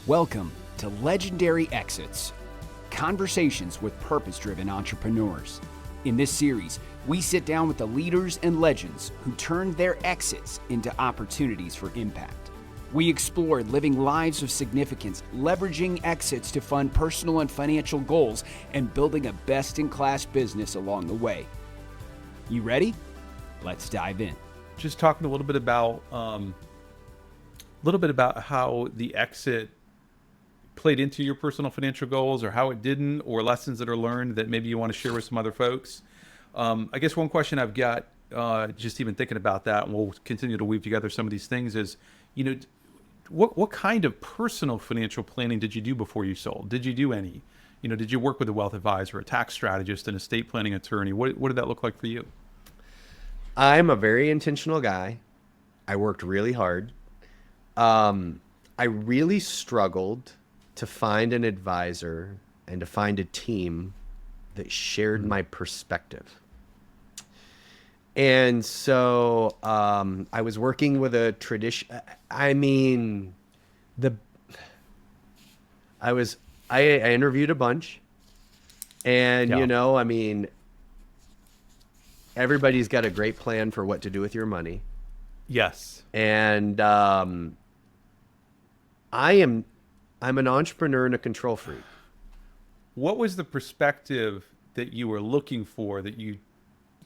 Welcome to Legendary Exits, conversations with purpose-driven entrepreneurs. In this series, we sit down with the leaders and legends who turned their exits into opportunities for impact. We explore living lives of significance, leveraging exits to fund personal and financial goals, and building a best-in-class business along the way. You ready? Let's dive in. Just talking a little bit about how the exit played into your personal financial goals, or how it didn't, or lessons that are learned that maybe you want to share with some other folks. I guess one question I've got, just even thinking about that, and we'll continue to weave together some of these things, is, what kind of personal financial planning did you do before you sold? Did you do any? Did you work with a wealth advisor, a tax strategist, an estate planning attorney? What did that look like for you? I'm a very intentional guy. I worked really hard. I really struggled to find an advisor and to find a team that shared my perspective. And so I was working with a tradition. I interviewed a bunch, and everybody's got a great plan for what to do with your money. Yes. And I'm an entrepreneur and a control freak. What was the perspective that you were looking for that you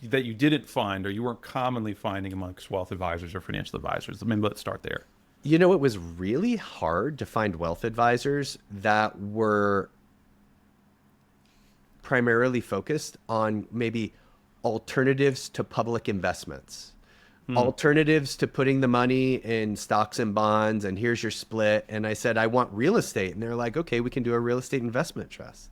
didn't find, or you weren't commonly finding amongst wealth advisors or financial advisors? Let's start there. It was really hard to find wealth advisors that were primarily focused on maybe alternatives to public investments. Alternatives to putting the money in stocks and bonds, and here's your split. And I said, I want real estate. And they're like, okay, we can do a real estate investment trust.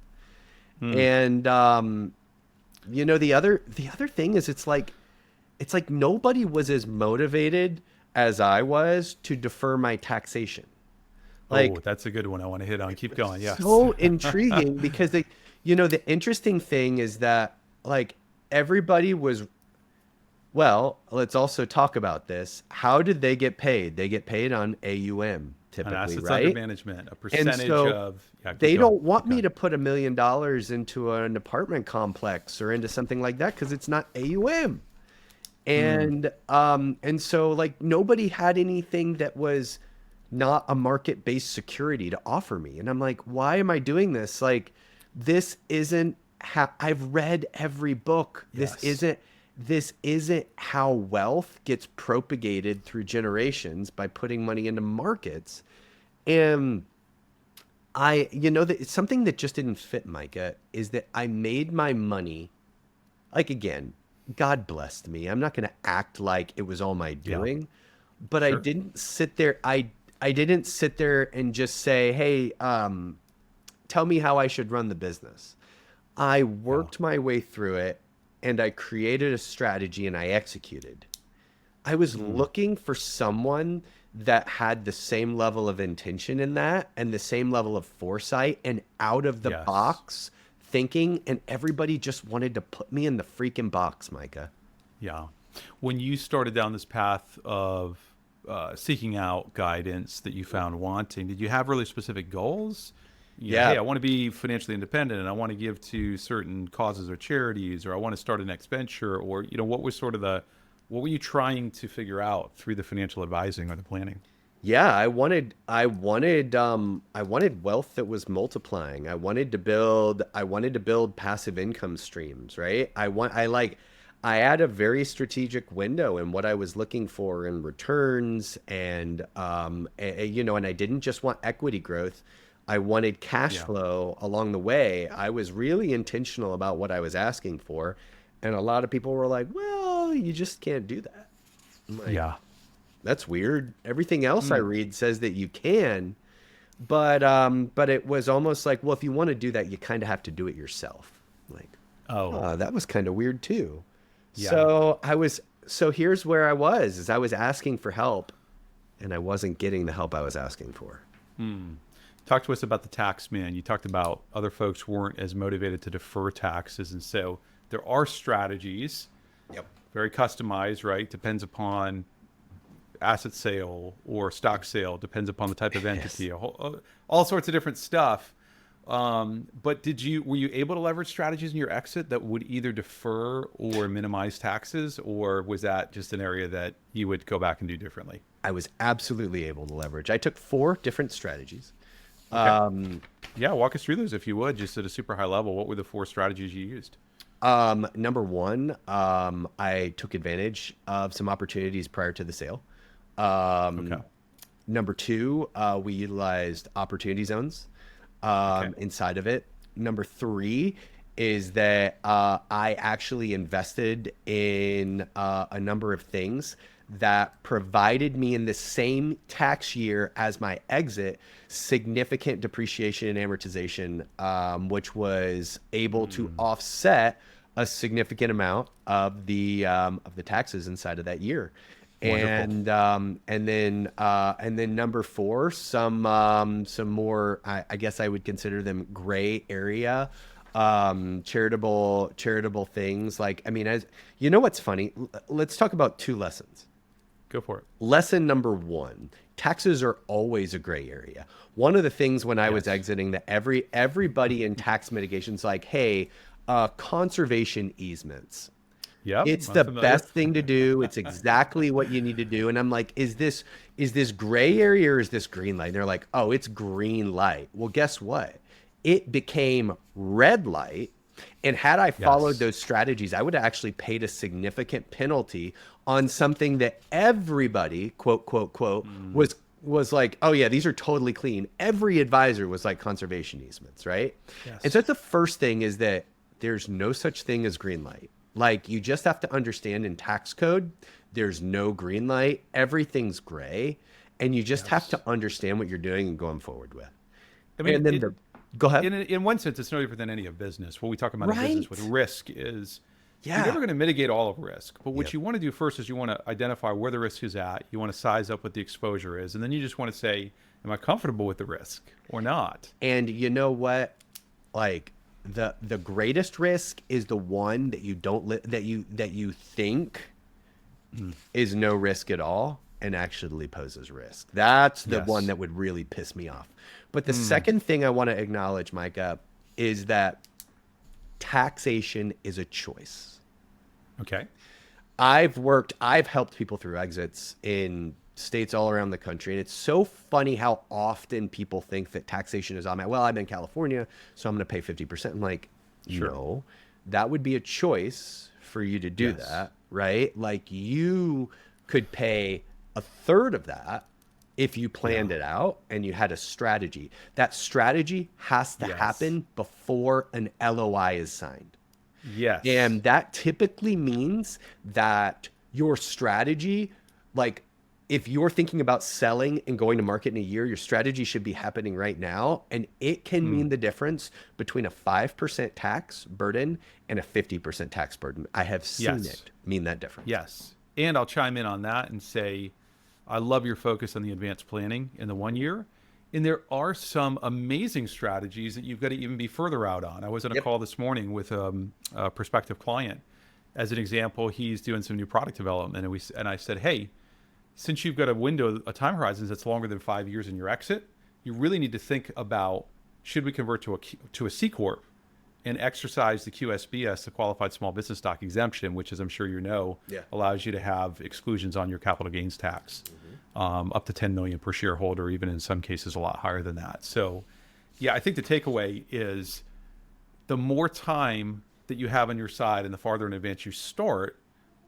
And, the other thing is it's like nobody was as motivated as I was to defer my taxation. That's a good one I want to hit on. Keep going. Yes. So intriguing because the interesting thing is that everybody was, well, let's also talk about this. How did they get paid? They get paid on AUM typically, on assets right? under management, a percentage of. Yeah, they don't want me to put $1 million into an apartment complex or into something like that because it's not AUM. And so nobody had anything that was not a market-based security to offer me. And I'm like, why am I doing this? This isn't I've read every book. Yes. This isn't how wealth gets propagated through generations by putting money into markets. And it's something that just didn't fit, Micah, is that I made my money, again, God blessed me. I'm not going to act like it was all my doing, but sure. I didn't sit there. I didn't sit there and just say, hey, tell me how I should run the business. I worked my way through it, and I created a strategy and I executed. I was looking for someone that had the same level of intention in that and the same level of foresight and out of the box thinking, and everybody just wanted to put me in the freaking box, Micah. Yeah. When you started down this path of seeking out guidance that you found wanting, did you have really specific goals? Hey, I want to be financially independent and I want to give to certain causes or charities, or I want to start an next venture, or, what were you trying to figure out through the financial advising or the planning? Yeah, I wanted wealth that was multiplying. I wanted to build passive income streams, right? I had a very strategic window in what I was looking for in returns, and and I didn't just want equity growth. I wanted cash flow along the way. I was really intentional about what I was asking for. And a lot of people were like, well, you just can't do that. I'm like, that's weird. Everything else I read says that you can. But it was almost like, well, if you want to do that, you kind of have to do it yourself. That was kind of weird too. Yeah. So here's where I was asking for help, and I wasn't getting the help I was asking for. Talk to us about the tax man. You talked about other folks weren't as motivated to defer taxes. And so there are strategies, very customized, right? Depends upon asset sale or stock sale, depends upon the type of entity, all sorts of different stuff. But were you able to leverage strategies in your exit that would either defer or minimize taxes, or was that just an area that you would go back and do differently? I was absolutely able to leverage. I took 4 different strategies. Okay. Yeah, walk us through those if you would, just at a super high level. What were the 4 strategies you used? Number one, I took advantage of some opportunities prior to the sale. Okay. Number 2, we utilized opportunity zones inside of it. Number 3 is that I actually invested in a number of things that provided me in the same tax year as my exit significant depreciation and amortization, which was able to offset a significant amount of the taxes inside of that year. Wonderful. And then number 4, some more, I guess I would consider them gray area charitable things. Like, I mean, as you know, what's funny, let's talk about 2 lessons. Go for it. Lesson number 1, taxes are always a gray area. One of the things when I was exiting that everybody in tax mitigation's like, hey, conservation easements. Yep, It's I'm the familiar. best thing to do. It's exactly what you need to do. And I'm like, is this gray area or is this green light? And they're like, oh, it's green light. Well, guess what? It became red light. And had I followed those strategies, I would have actually paid a significant penalty on something that everybody, quote, quote, quote, was like, oh yeah, these are totally clean. Every advisor was like conservation easements, right? Yes. And so the first thing is that there's no such thing as green light. Like, you just have to understand in tax code, there's no green light. Everything's gray. And you just have to understand what you're doing and going forward with. I mean, And then go ahead. in one sense, it's no different than any of business. What we talk about in business with risk is you're never going to mitigate all of risk. But what you want to do first is you want to identify where the risk is at. You want to size up what the exposure is. And then you just want to say, am I comfortable with the risk or not? And you know what? Like, the greatest risk is the one that you that you think is no risk at all and actually poses risk. That's the one that would really piss me off. But the second thing I want to acknowledge, Micah, is that taxation is a choice. Okay. I've helped people through exits in states all around the country. And it's so funny how often people think that taxation is automatic. Well, I'm in California, so I'm going to pay 50%. I'm like, no, that would be a choice for you to do that, right? Like, you could pay a third of that if you planned it out and you had a strategy. That strategy has to happen before an LOI is signed. Yes. And that typically means that your strategy, like, if you're thinking about selling and going to market in a year, your strategy should be happening right now. And it can mean the difference between a 5% tax burden and a 50% tax burden. I have seen it mean that difference. Yes. And I'll chime in on that and say, I love your focus on the advanced planning in the 1 year. And there are some amazing strategies that you've got to even be further out on. I was on a call this morning with a prospective client. As an example, he's doing some new product development. And I said, hey, since you've got a window, a time horizon that's longer than 5 years in your exit, you really need to think about, should we convert to a C Corp and exercise the QSBS, the Qualified Small Business Stock Exemption, which, as I'm sure you know, allows you to have exclusions on your capital gains tax, up to 10 million per shareholder, even in some cases a lot higher than that. So, yeah, I think the takeaway is the more time that you have on your side and the farther in advance you start,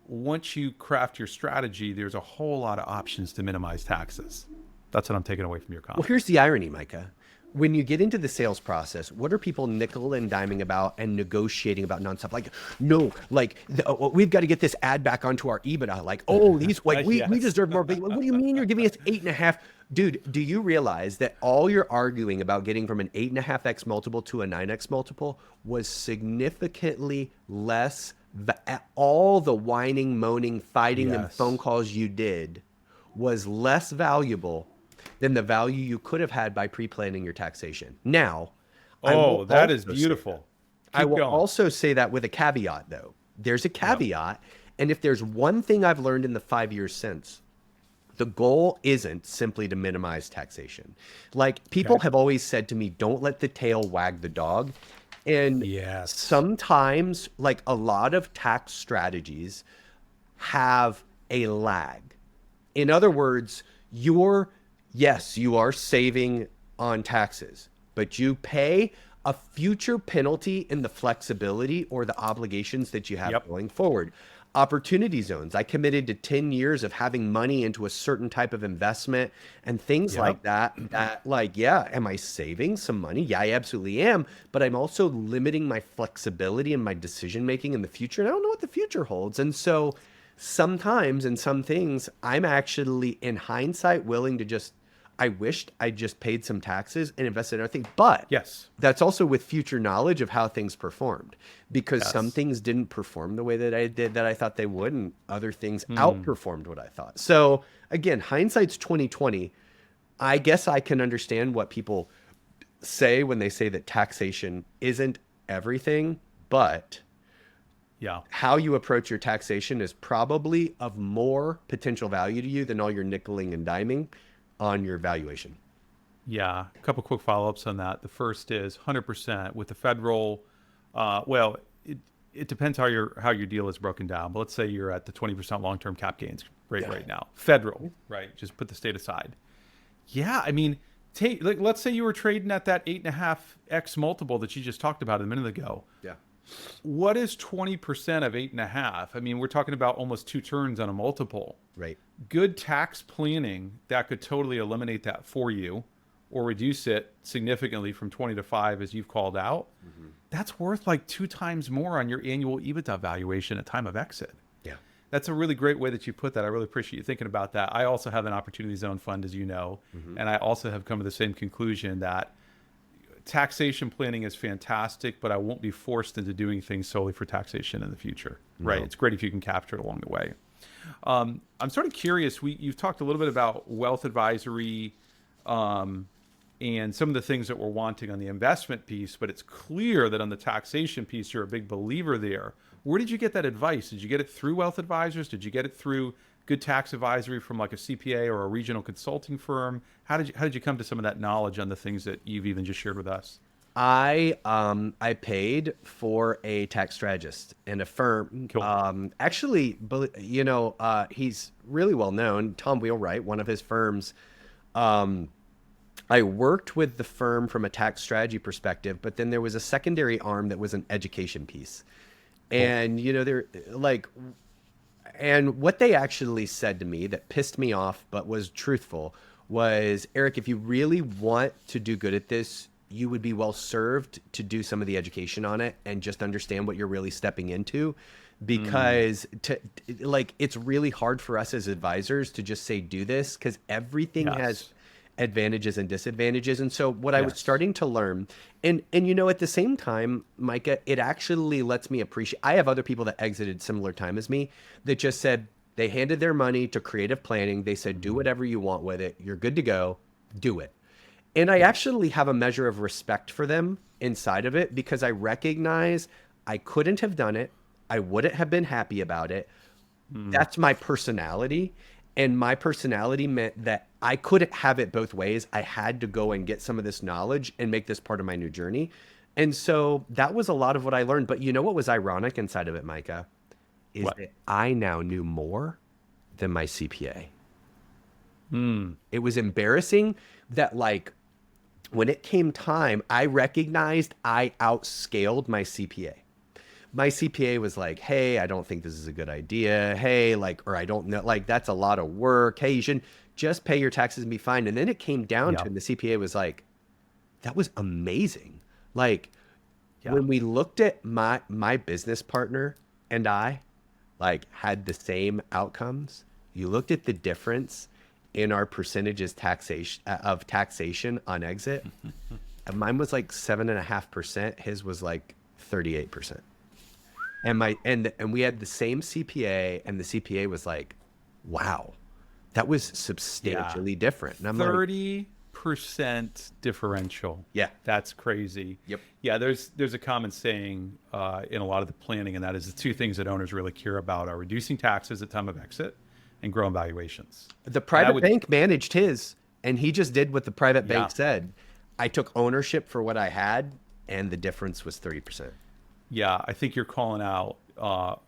once you craft your strategy, there's a whole lot of options to minimize taxes. That's what I'm taking away from your comment. Well, here's the irony, Micah. When you get into the sales process, what are people nickel and diming about and negotiating about nonstop? Like, no, like, we've got to get this ad back onto our EBITDA. Like, oh, these, like, we deserve more. What do you mean you're giving us 8.5? Dude, do you realize that all you're arguing about getting from an 8.5x multiple to a 9x multiple was significantly less? All the whining, moaning, fighting, and phone calls you did was less valuable than the value you could have had by pre-planning your taxation. Now, that is beautiful. I will also say that with a caveat, though. There's a caveat, and if there's one thing I've learned in the 5 years since, The goal isn't simply to minimize taxation. Like people Okay. have always said to me, don't let the tail wag the dog. And Yes. sometimes, like a lot of tax strategies have a lag. In other words, yes, you are saving on taxes, but you pay a future penalty in the flexibility or the obligations that you have Yep. going forward. Opportunity zones. I committed to 10 years of having money into a certain type of investment and things Yep. like that. That, like, yeah, am I saving some money? Yeah, I absolutely am. But I'm also limiting my flexibility and my decision making in the future. And I don't know what the future holds. And so sometimes in some things, I'm actually, in hindsight, willing to just, I wished I just paid some taxes and invested in other things. But Yes. that's also with future knowledge of how things performed, because some Yes. things didn't perform the way that I did, that I thought they would, and other things Hmm. outperformed what I thought. So again, hindsight's 2020. I guess I can understand what people say when they say that taxation isn't everything, but Yeah. how you approach your taxation is probably of more potential value to you than all your nickeling and diming on your valuation. Yeah, a couple quick follow-ups on that. The first is 100% with the federal. Well, it depends how your deal is broken down. But let's say you're at the 20% long-term cap gains rate Yeah. right now. Federal, right? Just put the state aside. Yeah, I mean, let's say you were trading at that 8.5x multiple that you just talked about a minute ago. Yeah. What is 20% of 8.5? I mean, we're talking about almost two turns on a multiple. Right. Good tax planning that could totally eliminate that for you or reduce it significantly from 20 to 5 as you've called out. That's worth like 2 times more on your annual EBITDA valuation at time of exit. Yeah. That's a really great way that you put that. I really appreciate you thinking about that. I also have an opportunity zone fund, as you know, and I also have come to the same conclusion that taxation planning is fantastic, but I won't be forced into doing things solely for taxation in the future. Right? No. It's great if you can capture it along the way. I'm sort of curious. You've talked a little bit about wealth advisory, and some of the things that we're wanting on the investment piece, but it's clear that on the taxation piece, you're a big believer there. Where did you get that advice? Did you get it through wealth advisors? Did you get it through good tax advisory from like a CPA or a regional consulting firm? How did you come to some of that knowledge on the things that you've even just shared with us? I paid for a tax strategist in a firm. Cool. Actually, he's really well known. Tom Wheelwright, one of his firms. I worked with the firm from a tax strategy perspective, but then there was a secondary arm that was an education piece. Cool. And they're like, and what they actually said to me that pissed me off but was truthful was, Eric, if you really want to do good at this, you would be well served to do some of the education on it and just understand what you're really stepping into, because it's really hard for us as advisors to just say do this, because everything has Yes. advantages and disadvantages. And so what I was Yes. starting to learn, and at the same time, Micah, it actually lets me appreciate, I have other people that exited similar time as me that just said they handed their money to creative planning. They said, do whatever you want with it. You're good to go. Do it. And I actually have a measure of respect for them inside of it, because I recognize I couldn't have done it. I wouldn't have been happy about it. That's my personality. And my personality meant that I couldn't have it both ways. I had to go and get some of this knowledge and make this part of my new journey. And so that was a lot of what I learned. But you know what was ironic inside of it, Micah, is What? that I now knew more than my CPA. It was embarrassing that, like, when it came time, I recognized I outscaled my CPA. My CPA was like, hey, I don't think this is a good idea. Hey, like, or I don't know, like, that's a lot of work. Hey, you should just pay your taxes and be fine. And then it came down to, Yeah. and the CPA was like, that was amazing. Like, Yeah. when we looked at my business partner and I, like, had the same outcomes, you looked at the difference in our percentages taxation on exit. And mine was like 7.5%. His was like 38%. And we had the same CPA, and the CPA was like, wow, that was Yeah. substantially different. And I'm like, 30% differential. yeah, That's crazy. yep, Yeah, there's a common saying in a lot of the planning, and that is the two things that owners really care about are reducing taxes at time of exit and growing valuations. The And I private would, bank managed his, and he just did what the private yeah, bank said. I took ownership for what I had, and the difference was 30%. yeah, I think you're calling out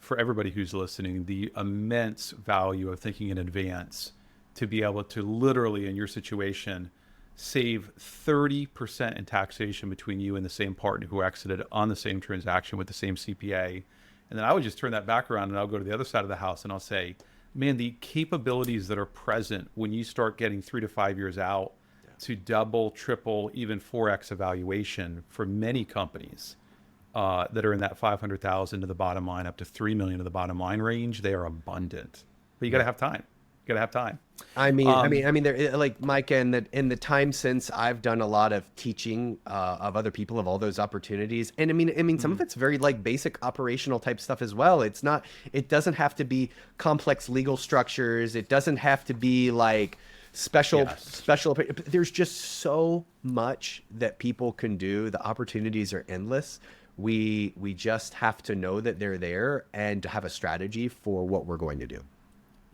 for everybody who's listening the immense value of thinking in advance to be able to literally, in your situation, save 30% in taxation between you and the same partner who exited on the same transaction with the same CPA. And then I would just turn that back around and I'll go to the other side of the house and I'll say, man, the capabilities that are present when you start getting 3 to 5 years out to double, triple, even 4x evaluation for many companies that are in that 500,000 to the bottom line up to 3 million to the bottom line range, they are abundant. But you got to have time. You got to have time. There, like Micah, in the time since, I've done a lot of teaching of other people of all those opportunities, and some of it's very like basic operational type stuff as well. It's not, it doesn't have to be complex legal structures. It doesn't have to be like special. There's just so much that people can do. The opportunities are endless. We just have to know that they're there and to have a strategy for what we're going to do.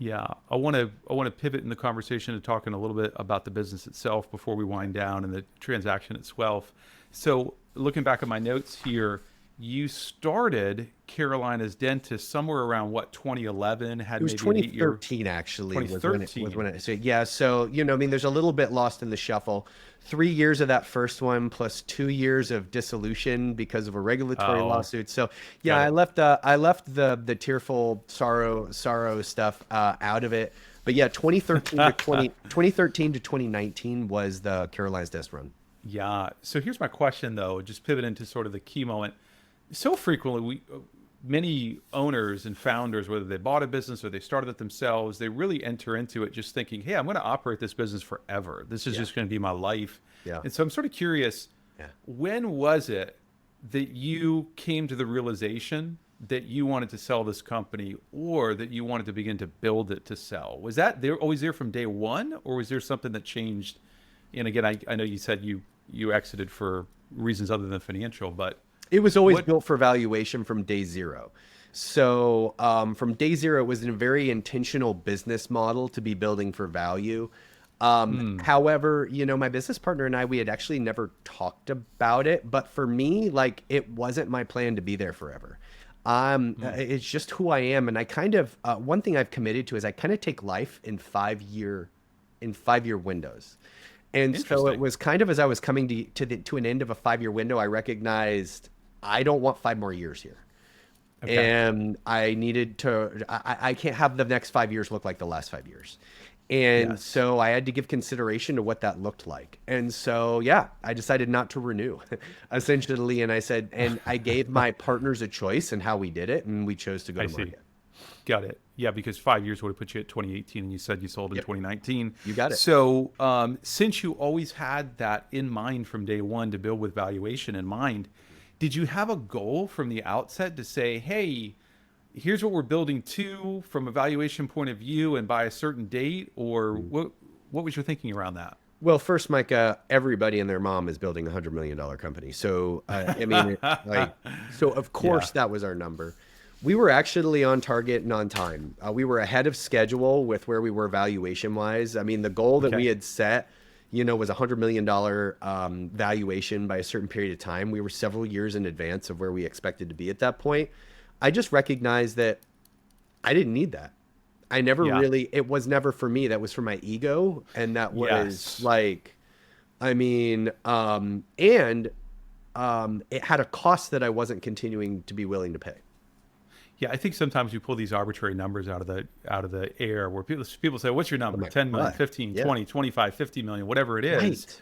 Yeah, I want to pivot in the conversation to talking a little bit about the business itself before we wind down and the transaction itself. So, looking back at my notes here, you started Carolina's Dentist somewhere around what, 2011? Had It was maybe an 8 year. 2013 actually. 2013. Was when it, so yeah, so there's a little bit lost in the shuffle. 3 years of that first one plus 2 years of dissolution because of a regulatory lawsuit. So yeah, I left the tearful sorrow stuff out of it. But yeah, 2013 to 2019 was the Caroline's Dentist run. Yeah. So here's my question though, just pivot into sort of the key moment. So frequently many owners and founders, whether they bought a business or they started it themselves, they really enter into it just thinking, hey, I'm going to operate this business forever. This is just going to be my life. Yeah. And so I'm sort of curious, when was it that you came to the realization that you wanted to sell this company or that you wanted to begin to build it to sell? Was that there always there from day one, or was there something that changed? And again, I know you said you exited for reasons other than financial, but it was always built for valuation from day zero. So from day zero, it was a very intentional business model to be building for value. However, my business partner and I, we had actually never talked about it. But for me, like, it wasn't my plan to be there forever. It's just who I am. And I kind of, one thing I've committed to is I kind of take life in 5 year windows. And so it was kind of as I was coming to an end of a 5 year window, I recognized I don't want 5 more years here. Okay. And I needed to, I can't have the next 5 years look like the last 5 years. And so I had to give consideration to what that looked like. And so, yeah, I decided not to renew essentially. And I said, and I gave my partners a choice in how we did it. And we chose to go to market. Got it. Yeah, because 5 years would have put you at 2018 and you said you sold in 2019. You got it. So since you always had that in mind from day one to build with valuation in mind, did you have a goal from the outset to say, hey, here's what we're building to from a valuation point of view and by a certain date? Or what was your thinking around that? Well, first, Micah, everybody and their mom is building a $100 million company. So, so of course that was our number. We were actually on target and on time. We were ahead of schedule with where we were valuation wise. I mean, the goal that we had set, was a $100 million valuation by a certain period of time. We were several years in advance of where we expected to be at that point. I just recognized that I didn't need that. I never really, it was never for me. That was for my ego. And that was it had a cost that I wasn't continuing to be willing to pay. Yeah, I think sometimes we pull these arbitrary numbers out of the air where people say, what's your number? 10 million, 15, 20, 25, 50 million, whatever it is. Right.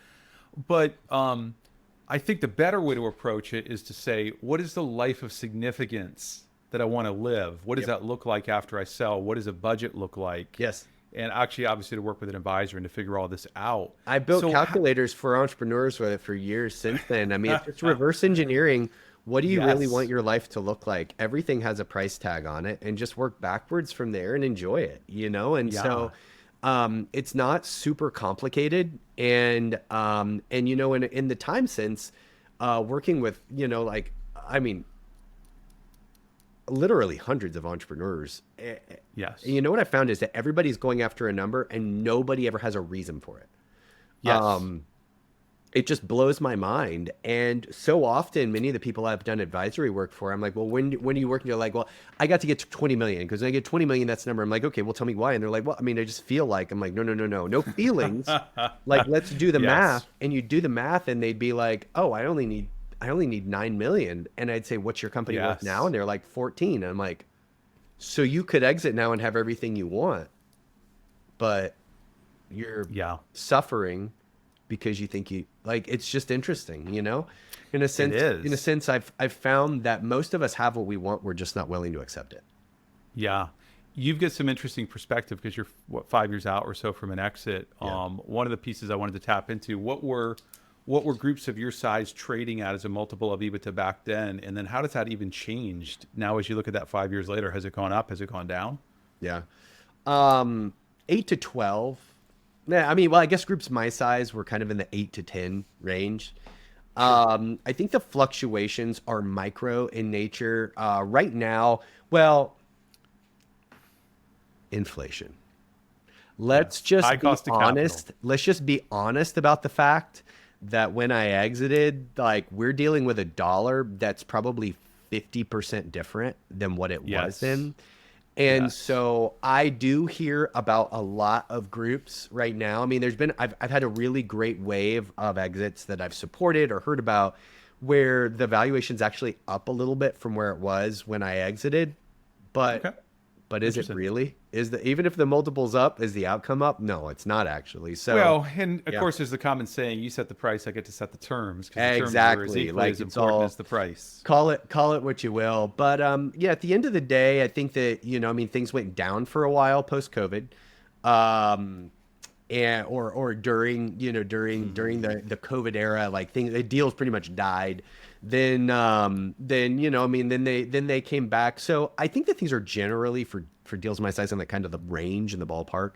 But I think the better way to approach it is to say, what is the life of significance that I want to live? What does that look like after I sell? What does a budget look like? Yes. And actually, obviously, to work with an advisor and to figure all this out. I built calculators for entrepreneurs with it for years since then. I mean, it's reverse engineering. What do you really want your life to look like? Everything has a price tag on it, and just work backwards from there and enjoy it, And so it's not super complicated. And in the time since working with, literally hundreds of entrepreneurs. Yes. You know what I found is that everybody's going after a number and nobody ever has a reason for it. Yes. It just blows my mind. And so often, many of the people I've done advisory work for, I'm like, well, when are you working? They're like, well, I got to get to 20 million because when I get 20 million, that's the number. I'm like, okay, well, tell me why. And they're like, well, I mean, I just feel like, I'm like, no feelings. Like, let's do the Yes. math. And you do the math and they'd be like, oh, I only need 9 million. And I'd say, what's your company worth now? Yes. And they're like 14. And I'm like, so you could exit now and have everything you want, but you're Yeah. suffering because you think you like, it's just interesting, you know, It in a is. sense, I've found that most of us have what we want. We're just not willing to accept it. Yeah. You've got some interesting perspective because you're what 5 years out or so from an exit. Yeah. One of the pieces I wanted to tap into, what were groups of your size trading at as a multiple of EBITDA back then? And then how does that even changed now as you look at that 5 years later? Has it gone up? Has it gone down? Yeah. 8 to 12. Yeah. I mean, well, I guess groups my size were kind of in the 8 to 10 range. Sure. I think the fluctuations are micro in nature. Right now, well, inflation. Let's Yes. just High be cost of capital. honest. Let's just be honest about the fact that when I exited, like we're dealing with a dollar that's probably 50% different than what it was Yes. then. And Yes. so I do hear about a lot of groups right now. I mean, I've had a really great wave of exits that I've supported or heard about where the valuation's actually up a little bit from where it was when I exited. But Okay. but is it Interesting. really? Is the even if the multiple's up, is the outcome up? No, it's not actually. So Well, and of yeah, course, there's the common saying, you set the price, I get to set the terms, because the terms are as exactly. equally Like as it's important as all the price. call it what you will. But yeah, at the end of the day, I think that, you know, I mean, things went down for a while post COVID. Um, and or during, you know, during the COVID era, like things the deals pretty much died. Then you know, I mean, then they came back. So I think that things are generally for deals my size in the kind of the range in the ballpark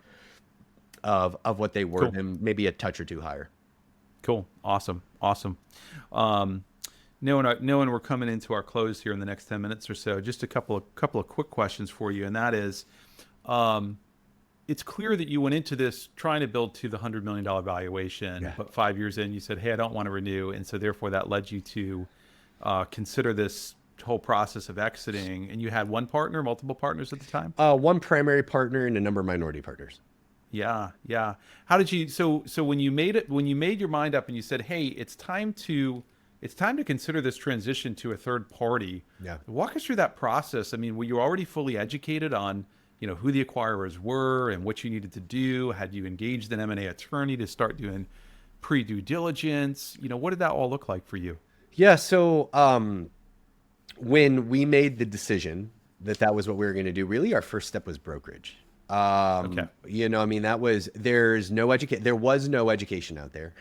of what they were, Cool. then maybe a touch or two higher. Cool. Awesome. Awesome. Um, knowing we're coming into our close here in the next 10 minutes or so, just a couple of quick questions for you. And that is, um, it's clear that you went into this trying to build to the $100 million valuation, Yeah. but 5 years in, you said, hey, I don't want to renew. And so therefore that led you to consider this whole process of exiting. And you had one partner, multiple partners at the time? One primary partner and a number of minority partners. Yeah, yeah. How did you so when you made your mind up and you said, "Hey, it's time to consider this transition to a third party." Yeah. Walk us through that process. I mean, were you already fully educated on, who the acquirers were and what you needed to do? Had you engaged an M&A attorney to start doing pre-due diligence? What did that all look like for you? Yeah. So when we made the decision that that was what we were going to do, really our first step was brokerage. Okay. You know, I mean, there was no education out there.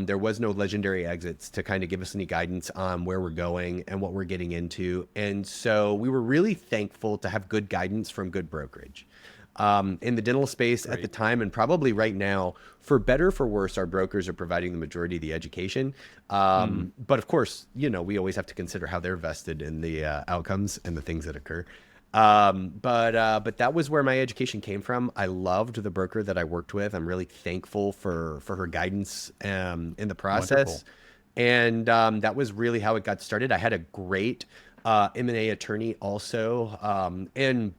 There was no legendary exits to kind of give us any guidance on where we're going and what we're getting into. And so we were really thankful to have good guidance from good brokerage. In the dental space at the Great. time, and probably right now, for better or for worse, our brokers are providing the majority of the education. Mm, But of course, you know, we always have to consider how they're vested in the outcomes and the things that occur. But that was where my education came from. I loved the broker that I worked with. I'm really thankful for her guidance in the wonderful. process, and that was really how it got started. I had a great M&A attorney also, and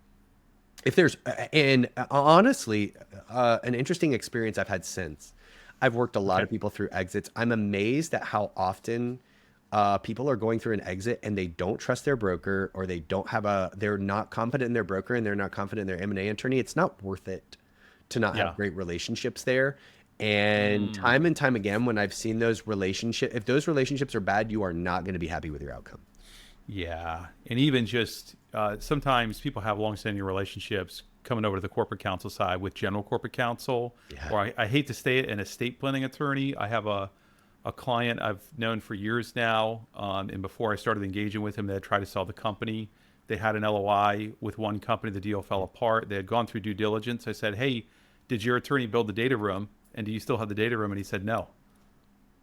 if there's and honestly, an interesting experience I've had since. I've worked a lot Okay. of people through exits. I'm amazed at how often people are going through an exit and they don't trust their broker, or they're not confident in their broker and they're not confident in their M&A attorney. It's not worth it to not have Yeah. great relationships there. Mm. And time again, when I've seen those relationships, if those relationships are bad, you are not going to be happy with your outcome. Yeah, and even just sometimes people have longstanding relationships coming over to the corporate counsel side with general corporate counsel, Yeah. or I hate to say it, an estate planning attorney. I have a client I've known for years now, and before I started engaging with him, they had tried to sell the company. They had an LOI with one company. The deal fell apart. They had gone through due diligence. I said, "Hey, did your attorney build the data room? And do you still have the data room?" And he said, "No."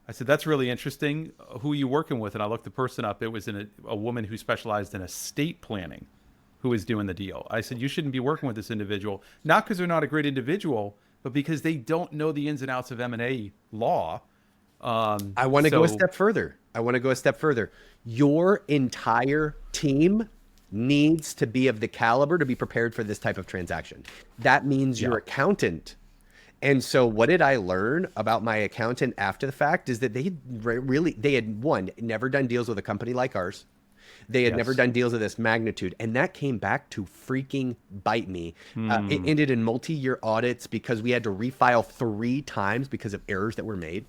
I said, that's really interesting. Who are you working with? And I looked the person up. It was a woman who specialized in estate planning who was doing the deal. I said, you shouldn't be working with this individual, not because they're not a great individual, but because they don't know the ins and outs of M&A law. I want to go a So step further. I want to go a step further. Your entire team needs to be of the caliber to be prepared for this type of transaction. That means yeah, your accountant. And so what did I learn about my accountant after the fact is that they had one, never done deals with a company like ours. They had never yes. done deals of this magnitude. And that came back to freaking bite me. It Hmm. ended in multi-year audits because we had to refile 3 times because of errors that were made.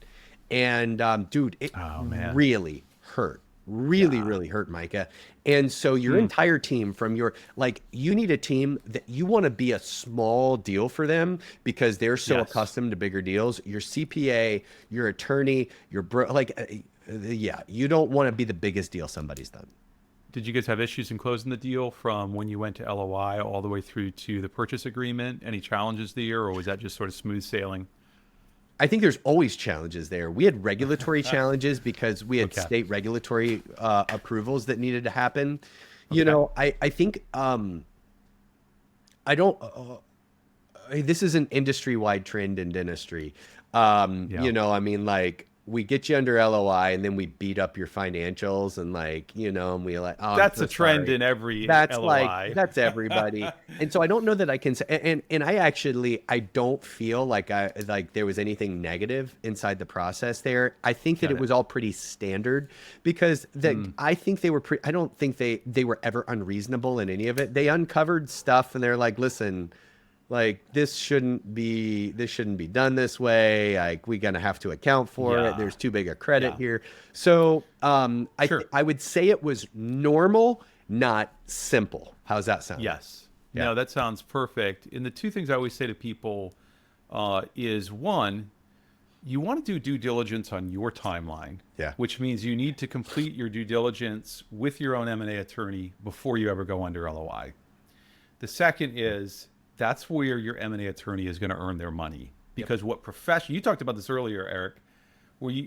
And dude, it Oh man. really hurt. Really, Yeah. really hurt, Micah. And so your Hmm. entire team from your, like, you need a team that you want to be a small deal for them because they're so Yes. accustomed to bigger deals. Your CPA, your attorney, yeah, you don't want to be the biggest deal somebody's done. Did you guys have issues in closing the deal from when you went to LOI all the way through to the purchase agreement? Any challenges there, or was that just sort of smooth sailing? I think there's always challenges there. We had regulatory challenges because we had Okay. state regulatory approvals that needed to happen. You Okay. know, I think I don't. This is an industry-wide trend in dentistry. Yeah. I mean, like we get you under LOI and then we beat up your financials and and we like, oh, I'm That's so a trend sorry. in every That's LOI. that's everybody. And so I don't know that I can say, and I don't feel like there was anything negative inside the process there. I think that Got it it. was all pretty standard because I think I don't think they were ever unreasonable in any of it. They uncovered stuff and they're like, listen, like this shouldn't be done this way. Like we're gonna have to account for it. Yeah. There's too big a credit Yeah. here. So Sure. I would say it was normal, not simple. How's that sound? Yes. Yeah. No, that sounds perfect. And the two things I always say to people is one, you want to do due diligence on your timeline, Yeah. which means you need to complete your due diligence with your own M&A attorney before you ever go under LOI. The second is that's where your M&A attorney is going to earn their money because what profession you talked about this earlier, Eric, where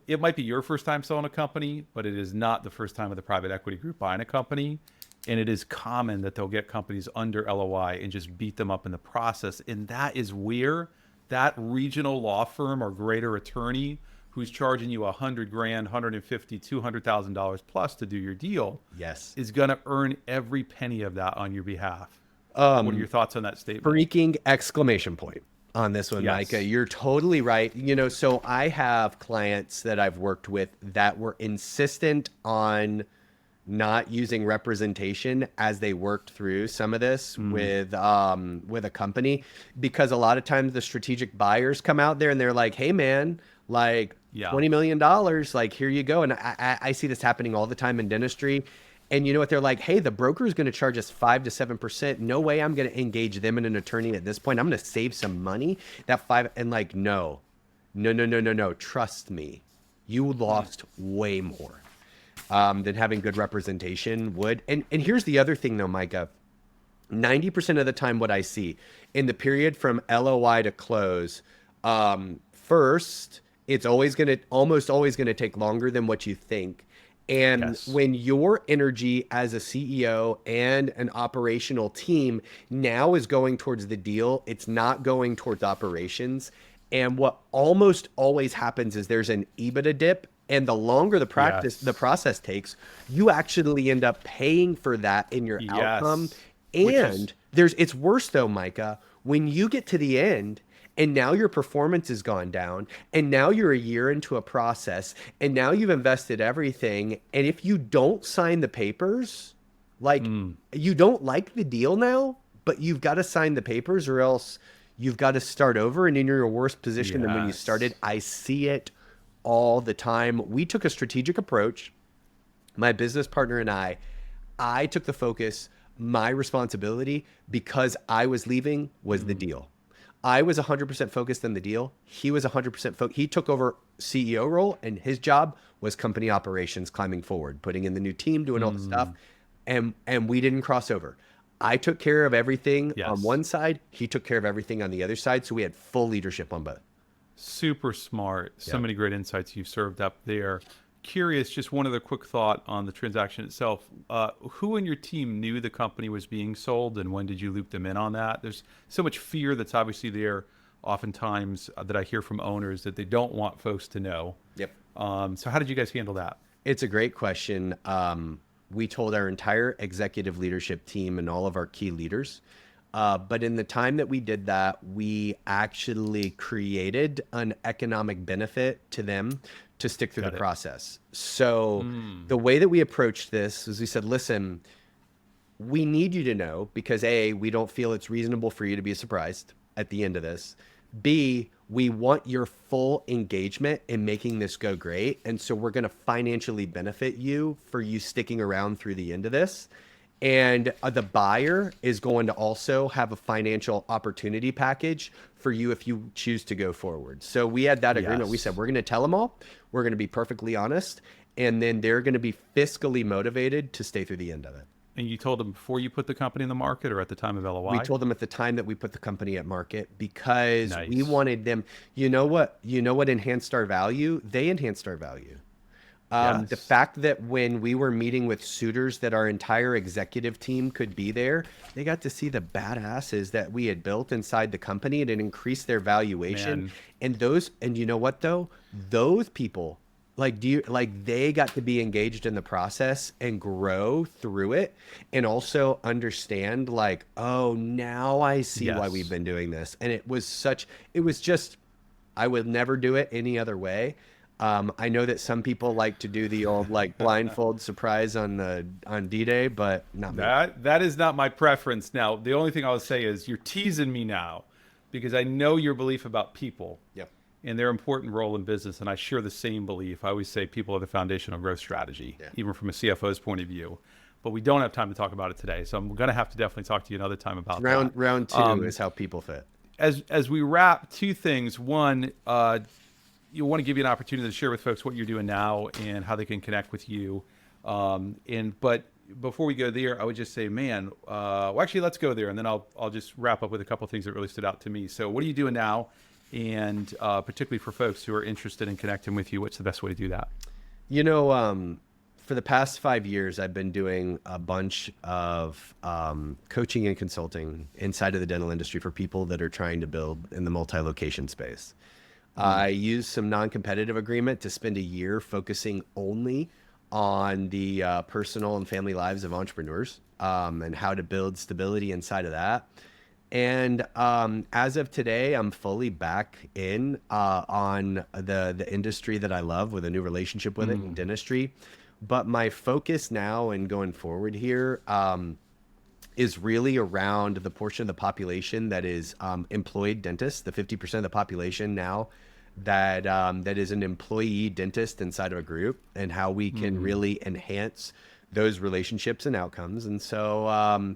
it might be your first time selling a company, but it is not the first time of the private equity group buying a company. And it is common that they'll get companies under LOI and just beat them up in the process. And that is where that regional law firm or greater attorney who's charging you 100 grand, 150, $200,000 plus to do your deal Yes. is going to earn every penny of that on your behalf. What are your thoughts on that statement? Freaking exclamation point on this one, Yes. Micah. You're totally right. So I have clients that I've worked with that were insistent on not using representation as they worked through some of this with a company because a lot of times the strategic buyers come out there and they're like, hey man, like Yeah. $20 million, like here you go. And I see this happening all the time in dentistry. And you know what? They're like, hey, the broker is going to charge us 5 to 7%. No way I'm going to engage them in an attorney at this point. I'm going to save some money. That five, and like, no. Trust me, you lost way more than having good representation would. And here's the other thing though, Micah. 90% of the time, what I see in the period from LOI to close, first, it's almost always going to take longer than what you think. And Yes. when your energy as a CEO and an operational team now is going towards the deal, it's not going towards operations. And what almost always happens is there's an EBITDA dip. And the longer Yes. the process takes, you actually end up paying for that in your outcome. Yes. Which is And it's worse though, Micah, when you get to the end and now your performance has gone down and now you're a year into a process and now you've invested everything. And if you don't sign the papers, like you don't like the deal now, but you've got to sign the papers or else you've got to start over and in your worse position than when you started. yes. I see it all the time. We took a strategic approach. My business partner and I took the focus. My responsibility because I was leaving was the deal. I was 100% focused on the deal. He was 100% focused. He took over CEO role and his job was company operations climbing forward, putting in the new team, doing all the stuff. And we didn't cross over. I took care of everything on Yes. one side. He took care of everything on the other side. So we had full leadership on both. Super smart. So Yep. many great insights you've served up there. Curious, just one other quick thought on the transaction itself. Who in your team knew the company was being sold, and when did you loop them in on that? There's so much fear that's obviously there, oftentimes that I hear from owners that they don't want folks to know. Yep. So how did you guys handle that? It's a great question. We told our entire executive leadership team and all of our key leaders. But in the time that we did that, we actually created an economic benefit to them to stick through Got the it. process. So the way that we approached this is we said, listen, we need you to know because A, we don't feel it's reasonable for you to be surprised at the end of this. B, we want your full engagement in making this go great. And so we're going to financially benefit you for you sticking around through the end of this. And the buyer is going to also have a financial opportunity package for you if you choose to go forward. So we had that agreement. We Yes. said, we're going to tell them all, we're going to be perfectly honest, and then they're going to be fiscally motivated to stay through the end of it. And you told them before you put the company in the market or at the time of LOI? We told them at the time that we put the company at market because we Nice. wanted them, you know what enhanced our value? They enhanced our value. The Yes. fact that when we were meeting with suitors that our entire executive team could be there, they got to see the badasses that we had built inside the company and it increased their valuation. Man. And you know what though? Those people they got to be engaged in the process and grow through it and also understand like, oh, now I see why Yes. we've been doing this. And it was just, I would never do it any other way. I know that some people like to do the old like blindfold surprise on D-Day, but not me. That is not my preference. Now, the only thing I'll say is you're teasing me now because I know your belief about people Yep. and their important role in business, and I share the same belief. I always say people are the foundation of growth strategy, Yeah. even from a CFO's point of view. But we don't have time to talk about it today, so I'm going to have to definitely talk to you another time about that. Round two is how people fit. As we wrap, two things. One, you want to give you an opportunity to share with folks what you're doing now and how they can connect with you. But before we go there, I would just say, man, well, actually, let's go there, and then I'll just wrap up with a couple of things that really stood out to me. So, what are you doing now? And particularly for folks who are interested in connecting with you, what's the best way to do that? You know, for the past 5 years, I've been doing a bunch of coaching and consulting inside of the dental industry for people that are trying to build in the multi-location space. I used some non-competitive agreement to spend a year focusing only on the personal and family lives of entrepreneurs and how to build stability inside of that. And as of today, I'm fully back in on the industry that I love with a new relationship with it in dentistry. But my focus now and going forward here is really around the portion of the population that is employed dentists, the 50% of the population now that is an employee dentist inside of a group, and how we can really enhance those relationships and outcomes. And so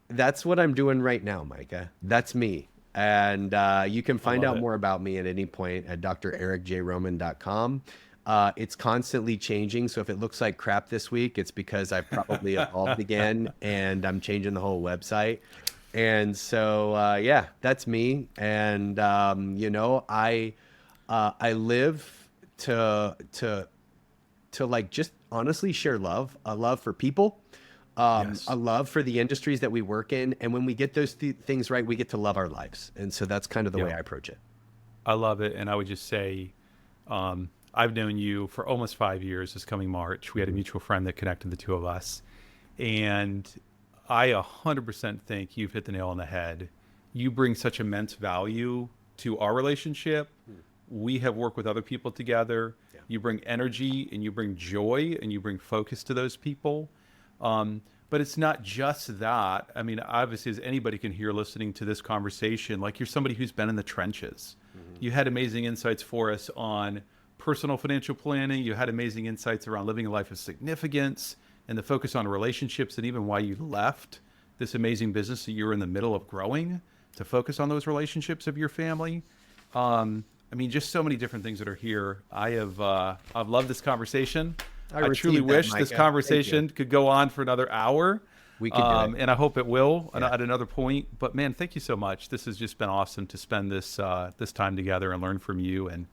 that's what I'm doing right now, Micah. That's me. And you can find love out it. more about me at any point at drericjroman.com. It's constantly changing. So if it looks like crap this week, it's because I've probably evolved again and I'm changing the whole website. And so, yeah, that's me. And, you know, I live to like just honestly share love, a love for people, Yes. a love for the industries that we work in. And when we get those things right, we get to love our lives. And so that's kind of the way I approach it. I love it. And I would just say, I've known you for almost 5 years this coming March. We had a mutual friend that connected the two of us. And I 100% think you've hit the nail on the head. You bring such immense value to our relationship. We have worked with other people together. Yeah. You bring energy and you bring joy and you bring focus to those people. But it's not just that. I mean, obviously, as anybody can hear listening to this conversation, like you're somebody who's been in the trenches. You had amazing insights for us on personal financial planning. You had amazing insights around living a life of significance and the focus on relationships, and even why you left this amazing business that you're in the middle of growing to focus on those relationships of your family. I mean, just so many different things that are here. I've loved this conversation. I truly received that, wish this Micah. Thank conversation you. could go on for another hour. We can do it. And I hope it will at another point. But man, thank you so much. This has just been awesome to spend this this time together and learn from you. And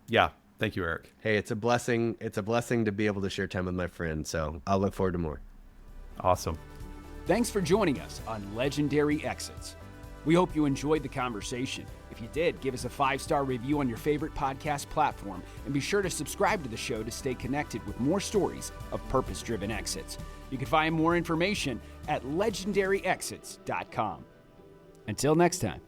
yeah, thank you, Eric. Hey, it's a blessing. It's a blessing to be able to share time with my friends. So I'll look forward to more. Awesome. Thanks for joining us on Legendary Exits. We hope you enjoyed the conversation. If you did, give us a 5-star review on your favorite podcast platform, and be sure to subscribe to the show to stay connected with more stories of purpose-driven exits. You can find more information at legendaryexits.com. Until next time.